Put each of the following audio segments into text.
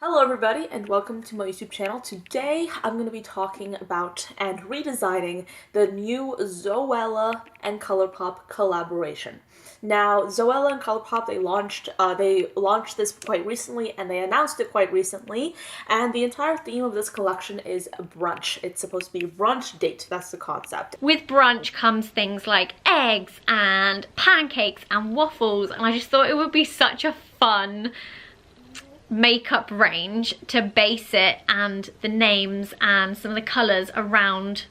Hello everybody and welcome to my YouTube channel. Today I'm going to be talking about and redesigning the new Zoella and Colourpop collaboration. Now, Zoella and Colourpop, they launched this quite recently and they announced it quite recently, and the entire theme of this collection is brunch. It's supposed to be brunch date, that's the concept. With brunch comes things like eggs and pancakes and waffles, and I just thought it would be such a fun makeup range to base it and the names and some of the colours around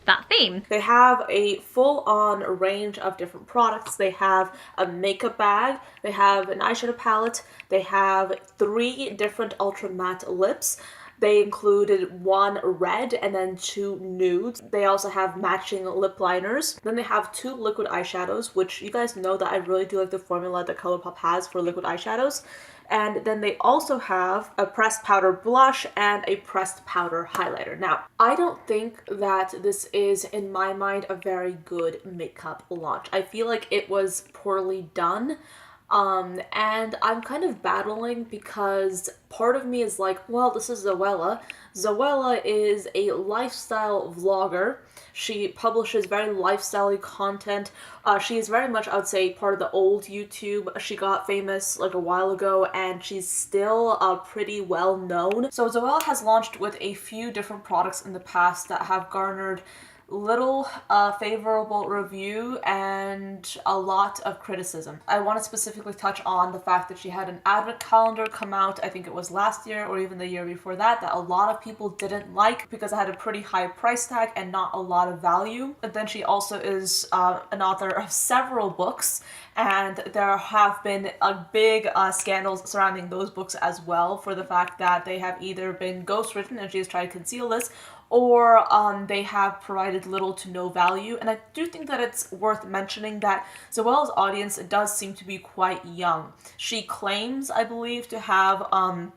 that theme. They have a full-on range of different products. They have a makeup bag, they have an eyeshadow palette, they have 3 different ultra matte lips. They included 1 red and then 2 nudes. They also have matching lip liners. Then they have 2 liquid eyeshadows, which you guys know that I really do like the formula that Colourpop has for liquid eyeshadows. And then they also have a pressed powder blush and a pressed powder highlighter. Now, I don't think that this is, in my mind, a very good makeup launch. I feel like it was poorly done. And I'm kind of battling because part of me is like, well, this is Zoella. Zoella is a lifestyle vlogger. She publishes very lifestyle-y content. She is very much, I would say, part of the old YouTube. She got famous like a while ago and she's still pretty well known. So Zoella has launched with a few different products in the past that have garnered little favorable review and a lot of criticism. I want to specifically touch on the fact that she had an advent calendar come out, I think it was last year or even the year before that a lot of people didn't like because it had a pretty high price tag and not a lot of value. But then she also is an author of several books, and there have been big scandals surrounding those books as well for the fact that they have either been ghostwritten and she has tried to conceal this, or they have provided little to no value. And I do think that it's worth mentioning that Zoella's audience does seem to be quite young. She claims, I believe, to have an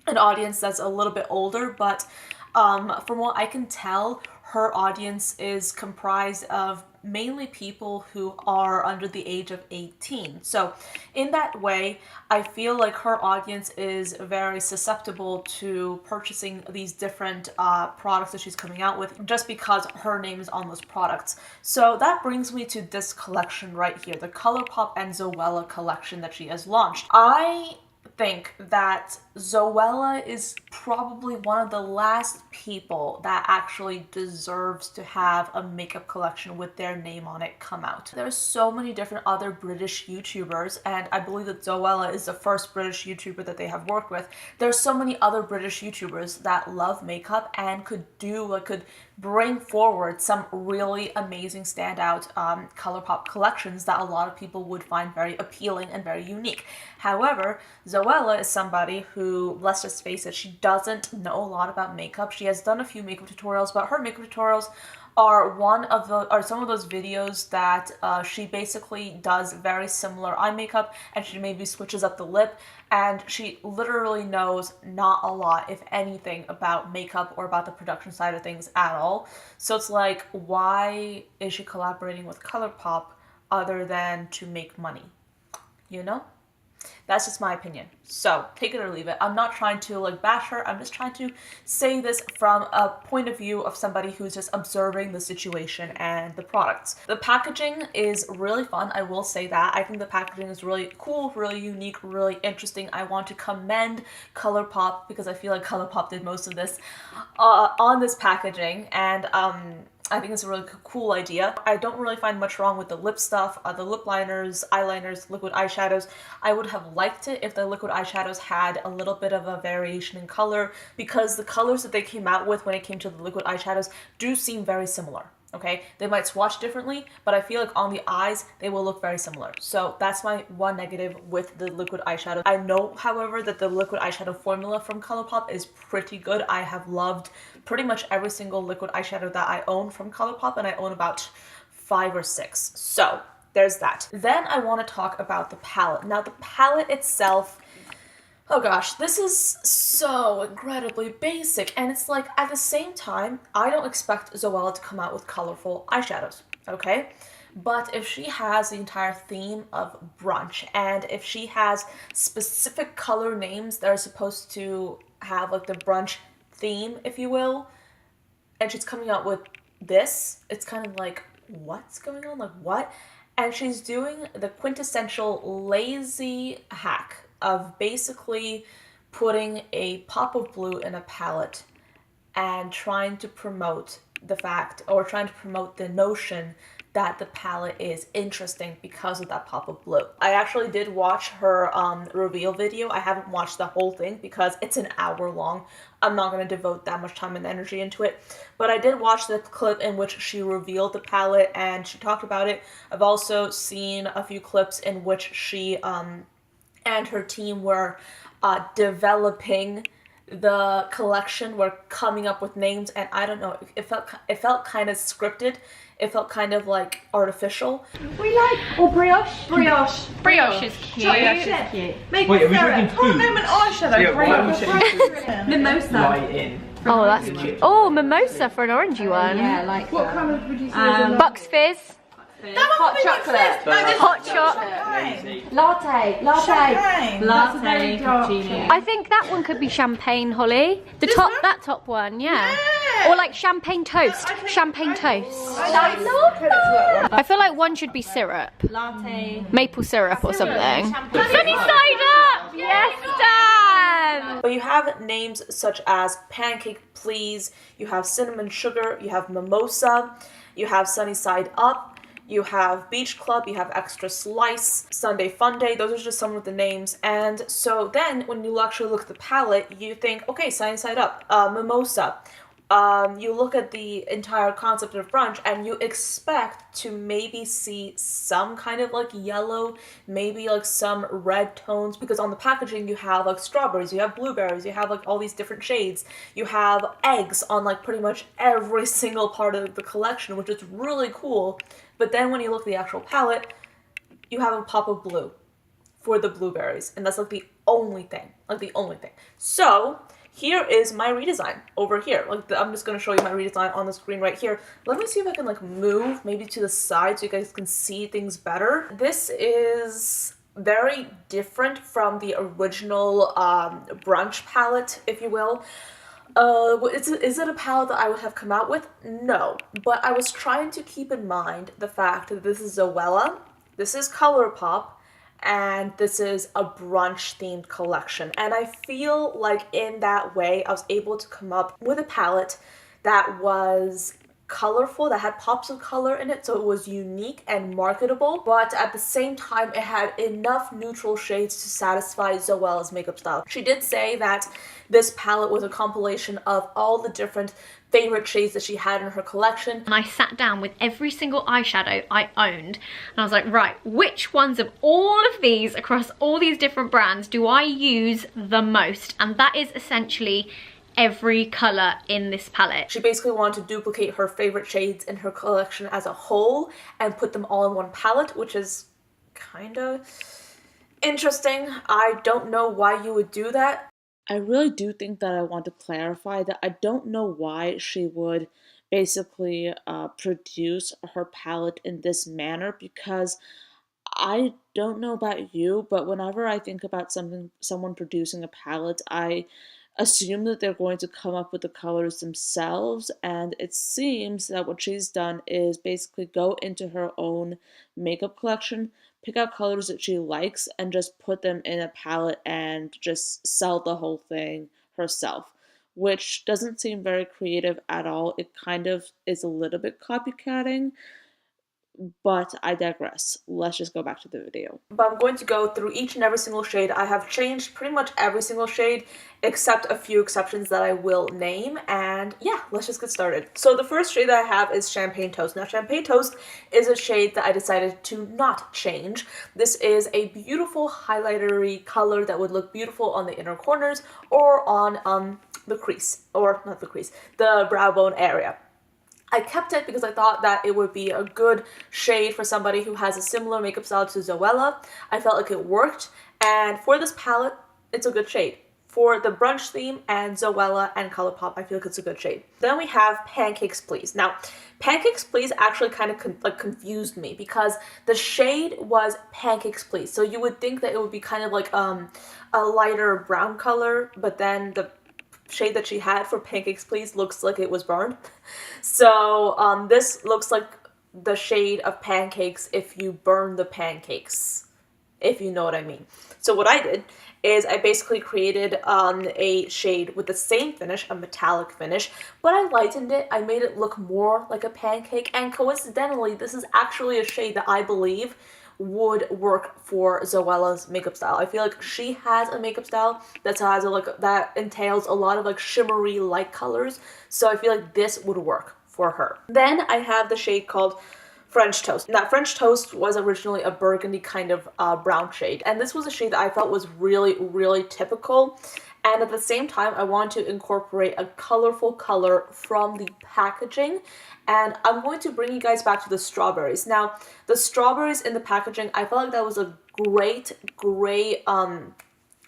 audience that's a little bit older, but from what I can tell, her audience is comprised of mainly people who are under the age of 18. So in that way, I feel like her audience is very susceptible to purchasing these different products that she's coming out with just because her name is on those products. So that brings me to this collection right here, the Colourpop and Zoella collection that she has launched. I think that Zoella is probably one of the last people that actually deserves to have a makeup collection with their name on it come out. There's so many different other British YouTubers, and I believe that Zoella is the first British YouTuber that they have worked with. There's so many other British YouTubers that love makeup and could bring forward some really amazing standout Colourpop collections that a lot of people would find very appealing and very unique. However, Zoella is somebody who, let's just face it, she doesn't know a lot about makeup. She has done a few makeup tutorials, but her makeup tutorials are some of those videos that she basically does very similar eye makeup, and she maybe switches up the lip, and she literally knows not a lot, if anything, about makeup or about the production side of things at all. So it's like, why is she collaborating with Colourpop other than to make money? You know? That's just my opinion. So take it or leave it. I'm not trying to bash her. I'm just trying to say this from a point of view of somebody who's just observing the situation and the products. The packaging is really fun. I will say that. I think the packaging is really cool, really unique, really interesting. I want to commend Colourpop because I feel like Colourpop did most of this on this packaging, and I think it's a really cool idea. I don't really find much wrong with the lip stuff, the lip liners, eyeliners, liquid eyeshadows. I would have liked it if the liquid eyeshadows had a little bit of a variation in color, because the colors that they came out with when it came to the liquid eyeshadows do seem very similar. Okay, they might swatch differently, but I feel like on the eyes, they will look very similar. So that's my one negative with the liquid eyeshadow. I know, however, that the liquid eyeshadow formula from Colourpop is pretty good. I have loved pretty much every single liquid eyeshadow that I own from Colourpop, and I own about 5 or 6. So there's that. Then I want to talk about the palette. Now, the palette itself, oh gosh, this is so incredibly basic, and it's like, at the same time, I don't expect Zoella to come out with colorful eyeshadows, okay? But if she has the entire theme of brunch, and if she has specific color names that are supposed to have like the brunch theme, if you will, and she's coming out with this, it's kind of like, what's going on? Like, what? And she's doing the quintessential lazy hack of basically putting a pop of blue in a palette and trying to promote the fact, or trying to promote the notion that the palette is interesting because of that pop of blue. I actually did watch her reveal video. I haven't watched the whole thing because it's an hour long. I'm not going to devote that much time and energy into it. But I did watch the clip in which she revealed the palette and she talked about it. I've also seen a few clips in which she and her team were developing the collection, were coming up with names, and I don't know, it felt kind of scripted. It felt kind of like artificial. We like, or brioche. Brioche. Brioche is cute. Brioche is cute. Wait, are we drinking food? Oh, no, an eyeshadow. Yeah, Brioche. Mimosa. Right in. Oh, that's cute. Oh, mimosa for an orangey one. Yeah, like What that. colour would you say? Bucks Fizz. Hot chocolate. Hot shot. Latte. Champagne. That's a very Latte. dark Cappuccino. I think that one could be champagne, Holly. That top one, yeah. Or like champagne toast. Champagne toast. I love that. I feel like one should be syrup. Latte. Maple syrup or something. Sunny side up! Yes, Dan! But you have names such as Pancake Please, you have Cinnamon Sugar, you have Mimosa, you have Sunny Side Up, you have Beach Club, you have Extra Slice, Sunday Fun Day. Those are just some of the names. And so then when you actually look at the palette, you think, okay, Sunny Side Up, Mimosa. You look at the entire concept of brunch and you expect to maybe see some kind of like yellow, maybe like some red tones, because on the packaging you have like strawberries, you have blueberries, you have like all these different shades, you have eggs on like pretty much every single part of the collection, which is really cool. But then when you look at the actual palette, you have a pop of blue for the blueberries, and that's like the only thing, So here is my redesign over here. I'm just going to show you my redesign on the screen right here. Let me see if I can like move maybe to the side so you guys can see things better. This is very different from the original brunch palette, if you will. Is it a palette that I would have come out with? No, but I was trying to keep in mind the fact that this is Zoella, this is Colourpop, and this is a brunch themed collection. And I feel like in that way I was able to come up with a palette that was colorful, that had pops of color in it, so it was unique and marketable, but at the same time it had enough neutral shades to satisfy Zoella's makeup style. She did say that this palette was a compilation of all the different favorite shades that she had in her collection. And I sat down with every single eyeshadow I owned and I was like, right, which ones of all of these across all these different brands do I use the most? And that is essentially every color in this palette. She basically wanted to duplicate her favorite shades in her collection as a whole and put them all in one palette, which is kind of interesting. I don't know why you would do that. I really do think that I want to clarify that I don't know why she would basically produce her palette in this manner, because I don't know about you, but whenever I think about someone producing a palette, I assume that they're going to come up with the colors themselves, and it seems that what she's done is basically go into her own makeup collection, pick out colors that she likes, and just put them in a palette and just sell the whole thing herself, which doesn't seem very creative at all. It kind of is a little bit copycatting, but I digress. Let's just go back to the video. But I'm going to go through each and every single shade. I have changed pretty much every single shade except a few exceptions that I will name, and yeah, let's just get started. So the first shade that I have is Champagne Toast. Now Champagne Toast is a shade that I decided to not change. This is a beautiful highlightery color that would look beautiful on the inner corners or on the crease, or not the crease, the brow bone area. I kept it because I thought that it would be a good shade for somebody who has a similar makeup style to Zoella. I felt like it worked, and for this palette, it's a good shade. For the brunch theme and Zoella and Colourpop, I feel like it's a good shade. Then we have Pancakes Please. Now, Pancakes Please actually kind of confused me because the shade was Pancakes Please. So you would think that it would be kind of like a lighter brown color, but then the shade that she had for Pancakes Please looks like it was burned. So this looks like the shade of pancakes if you burn the pancakes, if you know what I mean. So what I did is I basically created a shade with the same finish, a metallic finish, but I lightened it. I made it look more like a pancake, and coincidentally, this is actually a shade that I believe would work for Zoella's makeup style. I feel like she has a makeup style that entails a lot of like shimmery light colors, so I feel like this would work for her. Then I have the shade called French Toast. Now, French Toast was originally a burgundy kind of brown shade, and this was a shade that I felt was really, really typical. And at the same time, I want to incorporate a colorful color from the packaging. And I'm going to bring you guys back to the strawberries. Now, the strawberries in the packaging, I felt like that was a great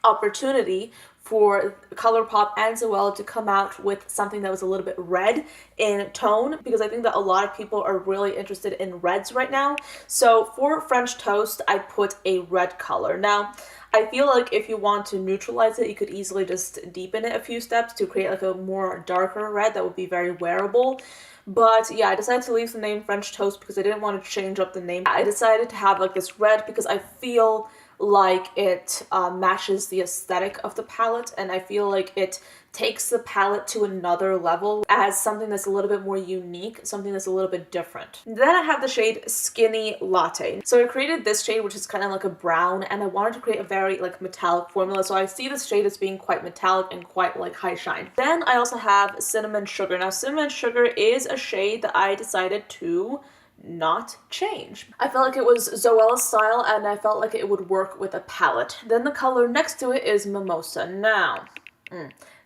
opportunity for Colourpop and Zoella to come out with something that was a little bit red in tone, because I think that a lot of people are really interested in reds right now. So for French Toast, I put a red color. Now, I feel like if you want to neutralize it, you could easily just deepen it a few steps to create like a more darker red that would be very wearable. But yeah, I decided to leave the name French Toast because I didn't want to change up the name. I decided to have like this red because I feel like it matches the aesthetic of the palette, and I feel like it takes the palette to another level as something that's a little bit more unique, something that's a little bit different. Then I have the shade Skinny Latte. So I created this shade, which is kind of like a brown, and I wanted to create a very like metallic formula, so I see this shade as being quite metallic and quite like high shine. Then I also have Cinnamon Sugar. Now, Cinnamon Sugar is a shade that I decided to not change. I felt like it was Zoella's style, and I felt like it would work with a palette. Then the color next to it is Mimosa. Now,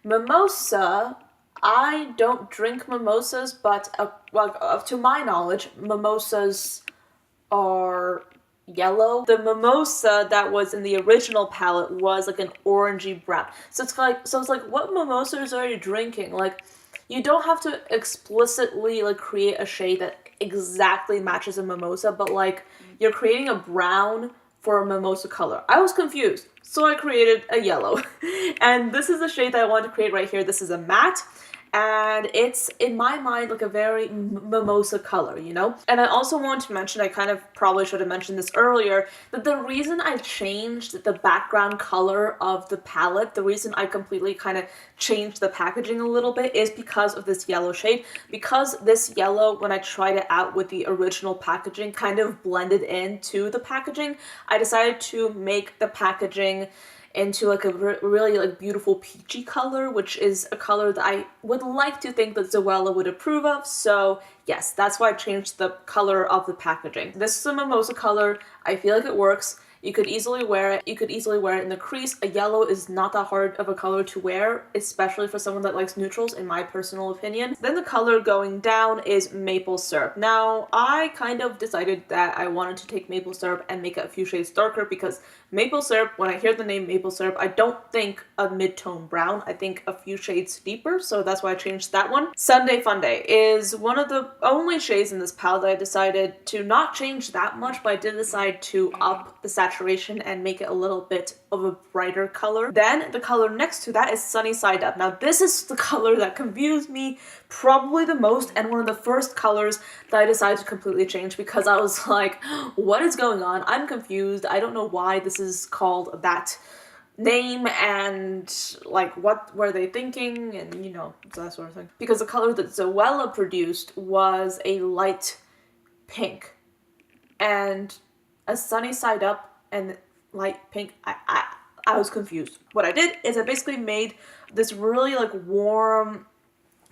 Mimosa, I don't drink mimosas, but to my knowledge, mimosas are yellow. The mimosa that was in the original palette was like an orangey brown. So it's like, what mimosas are you drinking? Like, you don't have to explicitly like create a shade that exactly matches a mimosa, but like you're creating a brown for a mimosa color. I was confused, so I created a yellow. And this is the shade that I want to create right here. This is a matte, and it's, in my mind, like a very mimosa color, you know? And I also want to mention, I kind of probably should have mentioned this earlier, that the reason I changed the background color of the palette, the reason I completely kind of changed the packaging a little bit is because of this yellow shade. Because this yellow, when I tried it out with the original packaging, kind of blended into the packaging, I decided to make the packaging into like a really like beautiful peachy color, which is a color that I would like to think that Zoella would approve of. So yes, that's why I changed the color of the packaging. This is a mimosa color. I feel like it works. You could easily wear it. You could easily wear it in the crease. A yellow is not that hard of a color to wear, especially for someone that likes neutrals, in my personal opinion. Then the color going down is Maple Syrup. Now, I kind of decided that I wanted to take Maple Syrup and make it a few shades darker, because Maple Syrup, when I hear the name Maple Syrup, I don't think a mid-tone brown. I think a few shades deeper, so that's why I changed that one. Sunday Funday is one of the only shades in this palette that I decided to not change that much, but I did decide to up the saturation and make it a little bit of a brighter color. Then the color next to that is Sunny Side Up. Now, this is the color that confused me probably the most, and one of the first colors that I decided to completely change, because I was like, what is going on? I'm confused. I don't know why this is called that name, and like what were they thinking, and you know, that sort of thing. Because the color that Zoella produced was a light pink, and a Sunny Side Up and light pink, I was confused. What I did is I basically made this really like warm,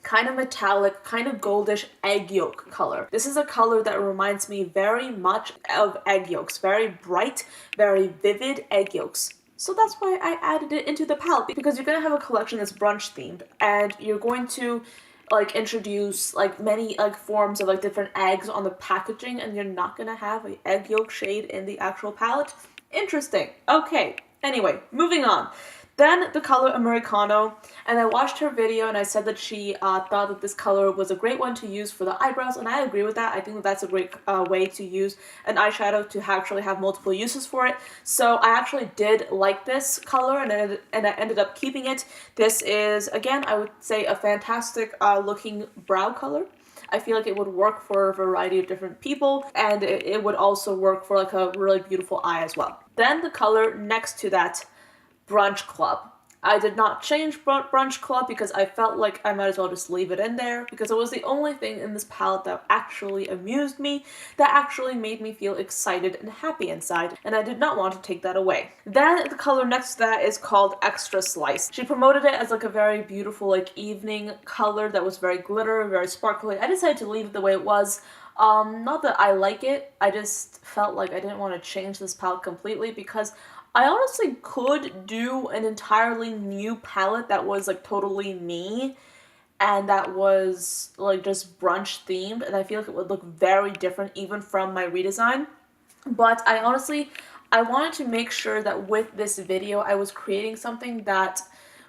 kind of metallic, kind of goldish egg yolk color. This is a color that reminds me very much of egg yolks. Very bright, very vivid egg yolks. So that's why I added it into the palette, because you're going to have a collection that's brunch themed, and you're going to like introduce like many like forms of like different eggs on the packaging, and you're not going to have an egg yolk shade in the actual palette. Interesting. Okay. Anyway, moving on. Then the color Americano, and I watched her video and I said that she thought that this color was a great one to use for the eyebrows, and I agree with that. I think that that's a great way to use an eyeshadow to actually have multiple uses for it. So I actually did like this color, and I ended up keeping it. This is, again, I would say a fantastic looking brow color. I feel like it would work for a variety of different people, and it would also work for like a really beautiful eye as well. Then the color next to that, Brunch Club. I did not change Brunch Club because I felt like I might as well just leave it in there, because it was the only thing in this palette that actually amused me, that actually made me feel excited and happy inside, and I did not want to take that away. Then the color next to that is called Extra Slice. She promoted it as like a very beautiful like evening color that was very glitter, very sparkly. I decided to leave it the way it was. Not that I like it, I just felt like I didn't want to change this palette completely, because I honestly could do an entirely new palette that was like totally me and that was like just brunch themed, and I feel like it would look very different even from my redesign. But I wanted to make sure that with this video I was creating something that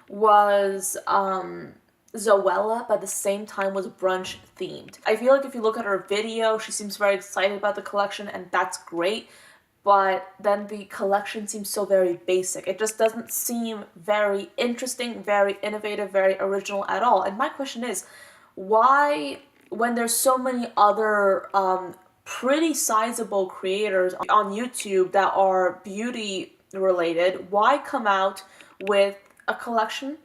was Zoella, but at the same time was brunch themed. I feel like if you look at her video, she seems very excited about the collection, and that's great. But then the collection seems so very basic. It just doesn't seem very interesting, very innovative, very original at all. And my question is, why, when there's so many other pretty sizable creators on YouTube that are beauty related, why come out with a collection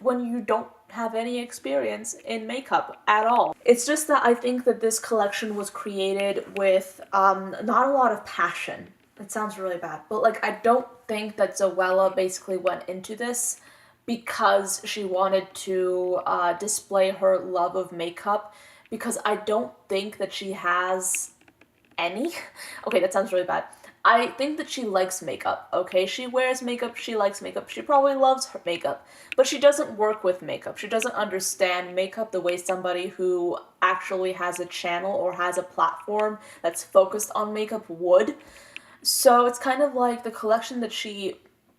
when you don't have any experience in makeup at all? It's just that I think that this collection was created with not a lot of passion. It sounds really bad, but like I don't think that Zoella basically went into this because she wanted to display her love of makeup, because I don't think that she has any. Okay, that sounds really bad. I think that she likes makeup, okay? She wears makeup, she likes makeup, she probably loves her makeup, but she doesn't work with makeup. She doesn't understand makeup the way somebody who actually has a channel or has a platform that's focused on makeup would. So it's kind of like the collection that she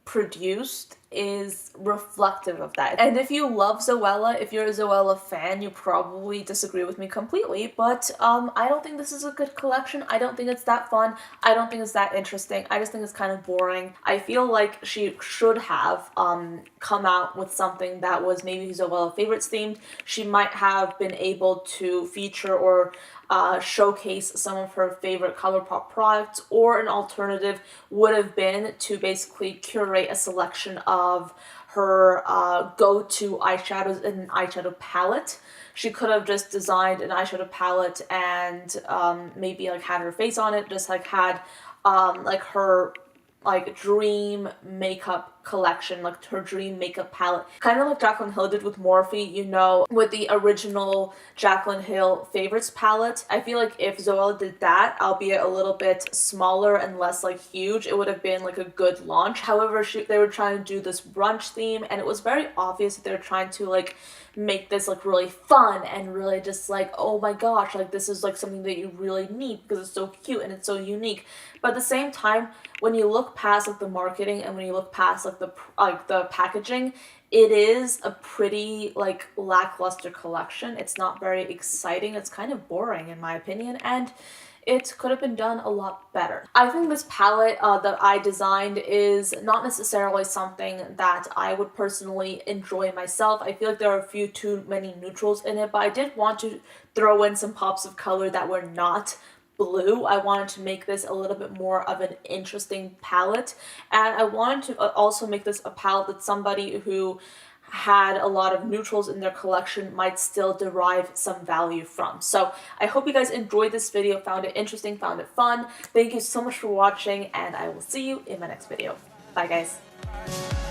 produced is reflective of that. And if you love Zoella, if you're a Zoella fan, you probably disagree with me completely, but I don't think this is a good collection. I don't think it's that fun. I don't think it's that interesting. I just think it's kind of boring. I feel like she should have come out with something that was maybe Zoella favorites themed. She might have been able to feature or showcase some of her favorite Colourpop products, or an alternative would have been to basically curate a selection of her go-to eyeshadows in an eyeshadow palette. She could have just designed an eyeshadow palette and maybe like had her face on it, just like had like her like dream makeup collection, like her dream makeup palette. Kind of like Jaclyn Hill did with Morphe, you know, with the original Jaclyn Hill favorites palette. I feel like if Zoella did that, albeit a little bit smaller and less like huge, it would have been like a good launch. However, they were trying to do this brunch theme, and it was very obvious that they were trying to like make this like really fun and really just like, oh my gosh, like this is like something that you really need because it's so cute and it's so unique. But at the same time, when you look past like the marketing and when you look past like the packaging, it is a pretty like lackluster collection. It's not very exciting. It's kind of boring in my opinion, and it could have been done a lot better. I think this palette that I designed is not necessarily something that I would personally enjoy myself. I feel like there are a few too many neutrals in it, but I did want to throw in some pops of color that were not blue. I wanted to make this a little bit more of an interesting palette, and I wanted to also make this a palette that somebody who had a lot of neutrals in their collection might still derive some value from. So I hope you guys enjoyed this video, found it interesting, found it fun. Thank you so much for watching, and I will see you in my next video. Bye guys.